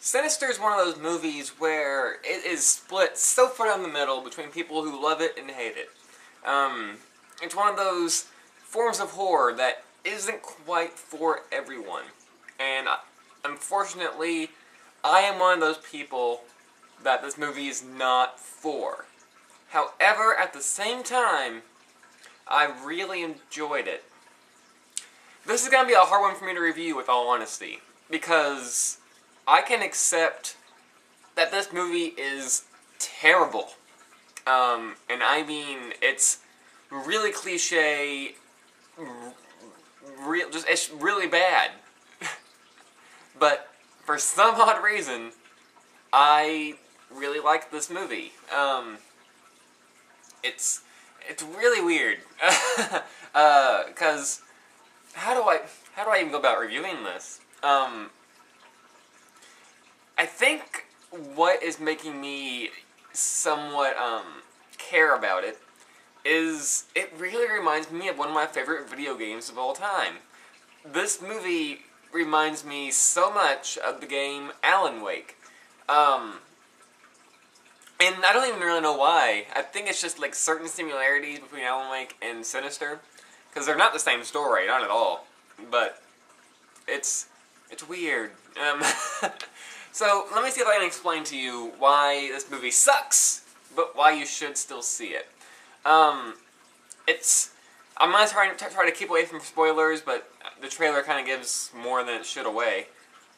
Sinister is one of those movies where it is split so far down the middle between people who love it and hate it. It's one of those forms of horror that isn't quite for everyone. And unfortunately, I am one of those people that this movie is not for. However, at the same time, I really enjoyed it. This is going to be a hard one for me to review, with all honesty, because I can accept that this movie is terrible. And I mean, it's really cliche, it's really bad. But for some odd reason, I really like this movie. It's really weird. Cause how do I even go about reviewing this? I think what is making me somewhat care about it is it really reminds me of one of my favorite video games of all time. This movie reminds me so much of the game Alan Wake. And I don't even really know why. I think it's just like certain similarities between Alan Wake and Sinister, because they're not the same story, not at all. But it's weird. So let me see if I can explain to you why this movie sucks, but why you should still see it. I'm gonna try to keep away from spoilers, but the trailer kind of gives more than it should away.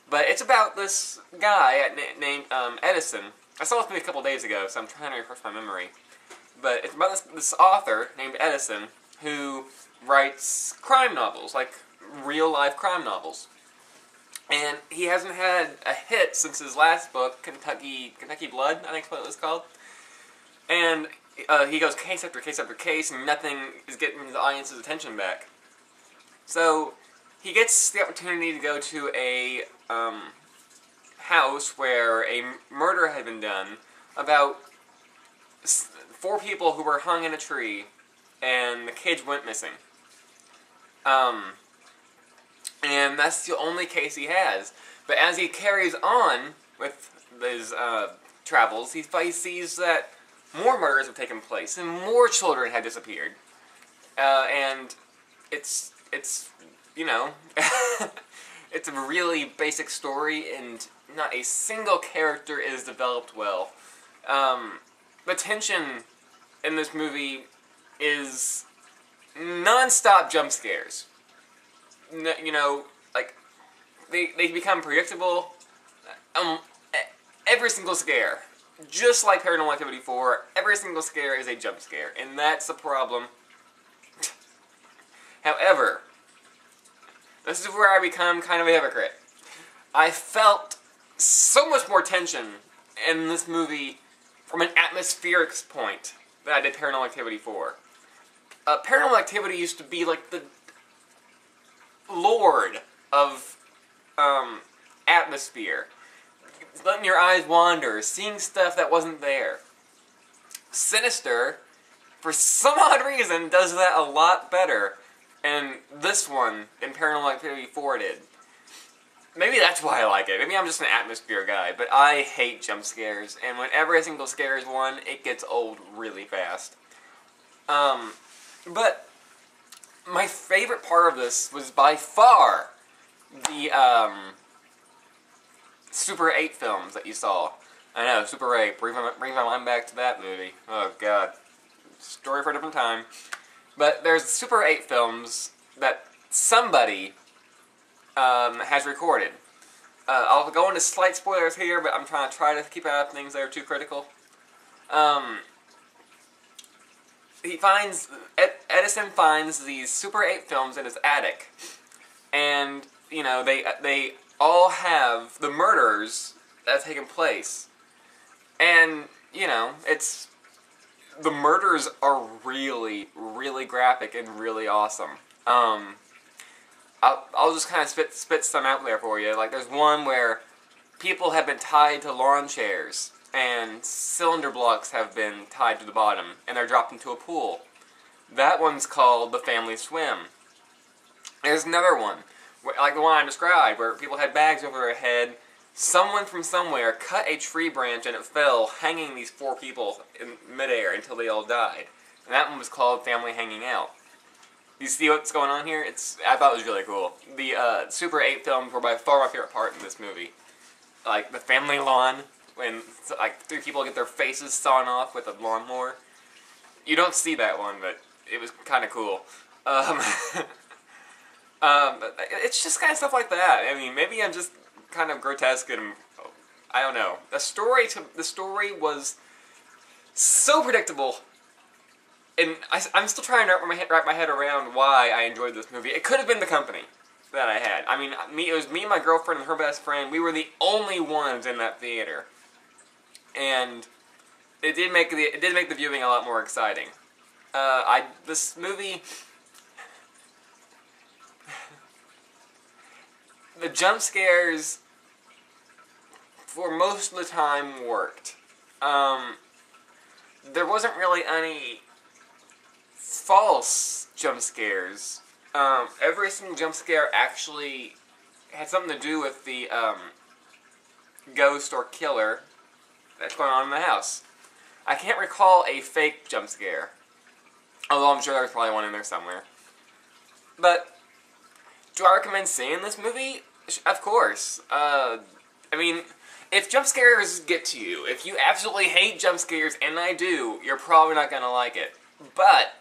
But it's about this guy named Edison. I saw this movie a couple days ago, so I'm trying to refresh my memory. But it's about this author named Edison who writes crime novels, like real-life crime novels. And he hasn't had a hit since his last book, Kentucky Blood, I think is what it was called. And he goes case after case after case, and nothing is getting the audience's attention back. So he gets the opportunity to go to a house where a murder had been done about 4 people who were hung in a tree, and the kids went missing. And that's the only case he has. But as he carries on with his travels, he sees that more murders have taken place, and more children had disappeared. And it's you know, it's a really basic story, and not a single character is developed well. The tension in this movie is non-stop jump scares. You know, like, they become predictable. Every single scare, just like Paranormal Activity 4, every single scare is a jump scare, and that's a problem. However, this is where I become kind of a hypocrite. I felt so much more tension in this movie from an atmospheric point than I did Paranormal Activity 4. Paranormal Activity used to be like the lord of atmosphere. Letting your eyes wander, seeing stuff that wasn't there. Sinister, for some odd reason, does that a lot better. And this one, in Paranormal Activity 4, did. Maybe that's why I like it. Maybe I'm just an atmosphere guy, but I hate jump scares. And whenever a single scare is one, it gets old really fast. But my favorite part of this was by far the Super 8 films that you saw. I know, Super 8. Bring my mind back to that movie. Oh, God. Story for a different time. But there's Super 8 films that somebody has recorded. I'll go into slight spoilers here, but I'm trying to keep out of things that are too critical. Edison finds these Super 8 films in his attic. And, you know, they all have the murders that have taken place. And, you know, the murders are really, really graphic and really awesome. I'll just kind of spit some out there for you. Like, there's one where people have been tied to lawn chairs, and cylinder blocks have been tied to the bottom, and they're dropped into a pool. That one's called The Family Swim. There's another one, like the one I described, where people had bags over their head, someone from somewhere cut a tree branch and it fell, hanging these 4 people in midair until they all died. And that one was called Family Hanging Out. You see what's going on here? I thought it was really cool. The Super 8 films were by far my favorite part in this movie. Like the family lawn, when like 3 people get their faces sawn off with a lawnmower. You don't see that one, but it was kind of cool. It's just kind of stuff like that. I mean, maybe I'm just kind of grotesque and I don't know. The story was so predictable, and I'm still trying to wrap my head around why I enjoyed this movie. It could have been the company that I had. I mean, it was me and my girlfriend and her best friend. We were the only ones in that theater, and it did make the viewing a lot more exciting. This movie. The jump scares, for most of the time, worked. There wasn't really any false jump scares. Every single jump scare actually had something to do with the ghost or killer that's going on in the house. I can't recall a fake jump scare, although I'm sure there's probably one in there somewhere. But do I recommend seeing this movie? Of course. I mean, if jump scares get to you, if you absolutely hate jump scares, and I do, you're probably not going to like it. But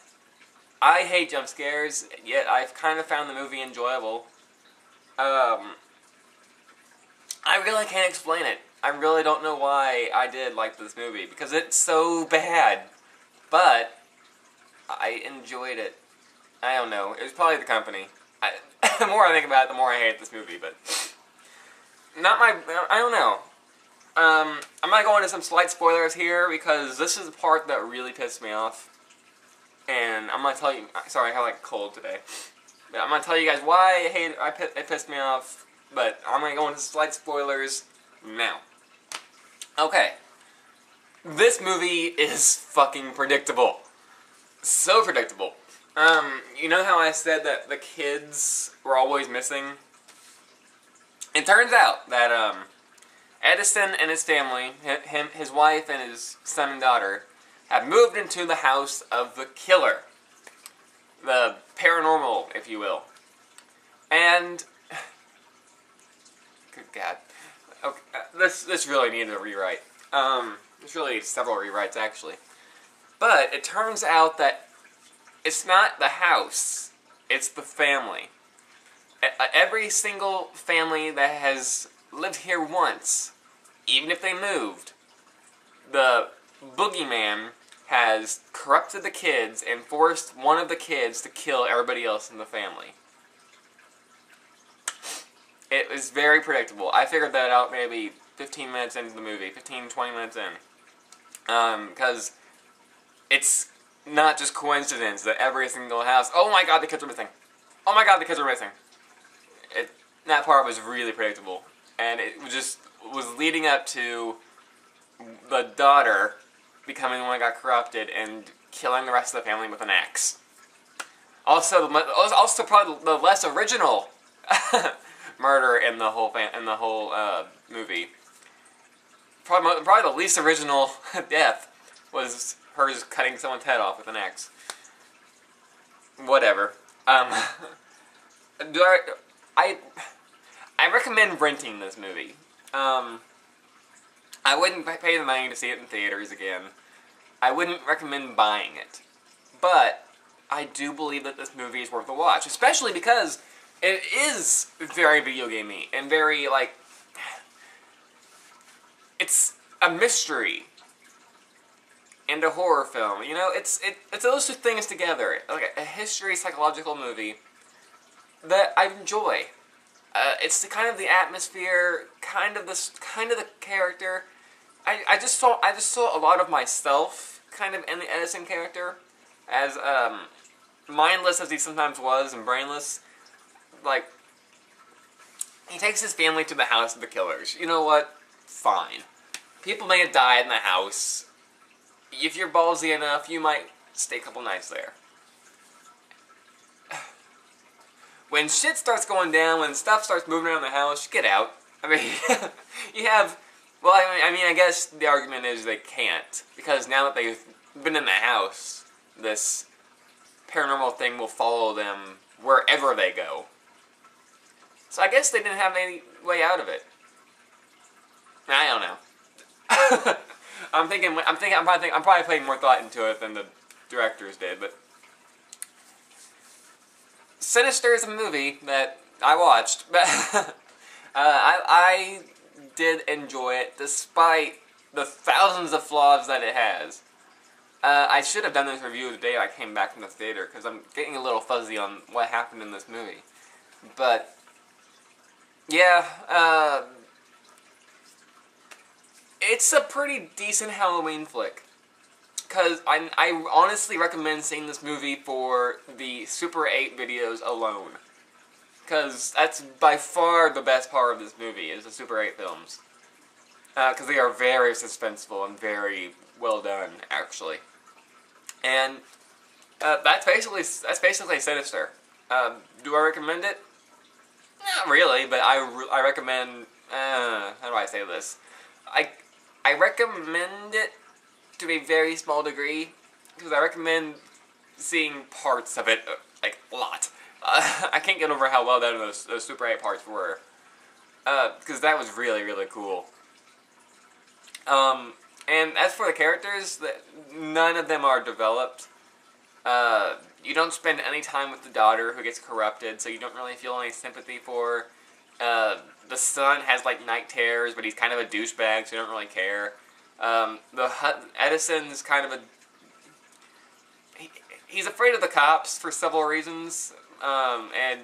I hate jump scares, yet I've kind of found the movie enjoyable. I really can't explain it. I really don't know why I did like this movie, because it's so bad. But I enjoyed it. I don't know. It was probably the company. The more I think about it, the more I hate this movie, but I don't know. I'm gonna go into some slight spoilers here, because this is the part that really pissed me off. And I'm gonna tell you, sorry, I have like a cold today. But I'm gonna tell you guys why it pissed me off, but I'm gonna go into slight spoilers now. Okay. This movie is fucking predictable. So predictable. You know how I said that the kids were always missing? It turns out that, Edison and his family, his wife and his son and daughter, have moved into the house of the killer. The paranormal, if you will. And, good God. Okay, this really needed a rewrite. This really needs several rewrites, actually. But it turns out that it's not the house, it's the family. Every single family that has lived here once, even if they moved, the boogeyman has corrupted the kids and forced one of the kids to kill everybody else in the family. It was very predictable. I figured that out maybe 15 minutes into the movie, 15, 20 minutes in. Because it's not just coincidence that every single house, oh my god, the kids are missing. Oh my god, the kids are missing. That part was really predictable. And it was leading up to the daughter becoming the one that got corrupted and killing the rest of the family with an axe. Also probably the less original murder in the whole movie. Probably the least original death was her just cutting someone's head off with an axe. Whatever. I recommend renting this movie. I wouldn't pay the money to see it in theaters again. I wouldn't recommend buying it. But I do believe that this movie is worth a watch, especially because it is very video gamey and very, like, it's a mystery and a horror film. You know, it's those two things together, like a history psychological movie that I enjoy. It's the kind of the atmosphere, kind of the character. I just saw a lot of myself kind of in the Edison character, as mindless as he sometimes was and brainless. Like, he takes his family to the house of the killers. You know what? Fine. People may have died in the house. If you're ballsy enough, you might stay a couple nights there. When shit starts going down, when stuff starts moving around the house, get out. I mean, you have... Well, I guess the argument is they can't. Because now that they've been in the house, this paranormal thing will follow them wherever they go. So I guess they didn't have any way out of it. I don't know. I'm probably putting more thought into it than the directors did, but Sinister is a movie that I watched, but I did enjoy it despite the thousands of flaws that it has. I should have done this review the day I came back from the theater, because I'm getting a little fuzzy on what happened in this movie. But yeah, it's a pretty decent Halloween flick. Because I honestly recommend seeing this movie for the Super 8 videos alone. Because that's by far the best part of this movie, is the Super 8 films. Because they are very suspenseful and very well done, actually. And that's basically Sinister. Do I recommend it? Not really, but I recommend... how do I say this? I recommend it to a very small degree, because I recommend seeing parts of it, like, a lot. I can't get over how well done those Super 8 parts were. Because that was really, really cool. And as for the characters, none of them are developed. You don't spend any time with the daughter who gets corrupted, so you don't really feel any sympathy for her. The son has, like, night terrors, but he's kind of a douchebag, so you don't really care. Edison's kind of a... He's afraid of the cops for several reasons, and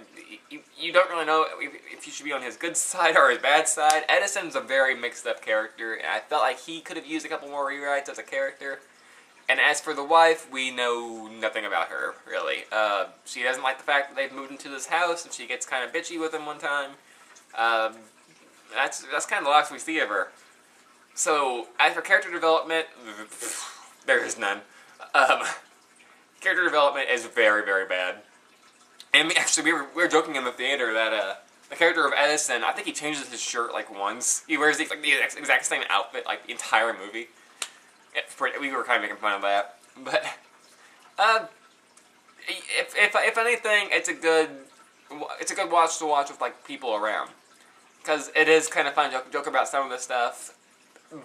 you don't really know if you should be on his good side or his bad side. Edison's a very mixed-up character, and I felt like he could have used a couple more rewrites as a character. And as for the wife, we know nothing about her, really. She doesn't like the fact that they've moved into this house, and she gets kind of bitchy with him one time. That's kind of the last we see of her. So, as for character development, there is none. Character development is very, very bad. And actually, we were joking in the theater that the character of Edison, I think he changes his shirt like once. He wears the exact same outfit like the entire movie. We were kind of making fun of that. But if anything, it's a good watch to watch with like people around, because it is kind of fun to joke about some of this stuff.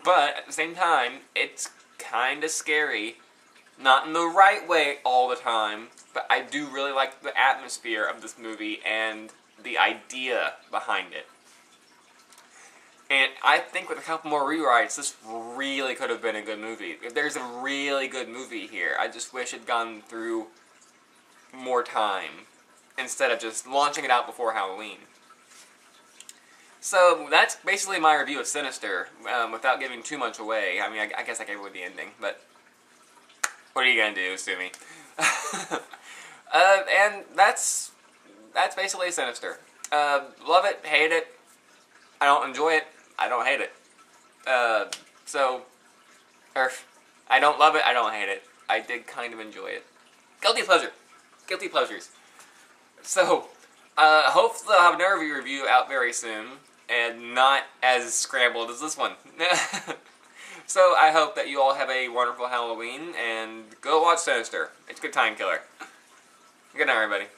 But at the same time, it's kind of scary. Not in the right way all the time, but I do really like the atmosphere of this movie and the idea behind it. And I think with a couple more rewrites, this really could have been a good movie. If there's a really good movie here, I just wish it'd gone through more time instead of just launching it out before Halloween. So that's basically my review of Sinister, without giving too much away. I mean, I guess I gave away the ending, but what are you gonna do, sue me? And that's basically Sinister. Love it, hate it. I don't enjoy it. I don't hate it. I don't love it. I don't hate it. I did kind of enjoy it. Guilty pleasure. Guilty pleasures. So, hopefully I'll have another review out very soon, and not as scrambled as this one. So I hope that you all have a wonderful Halloween, and go watch Sinister. It's a good time killer. Good night, everybody.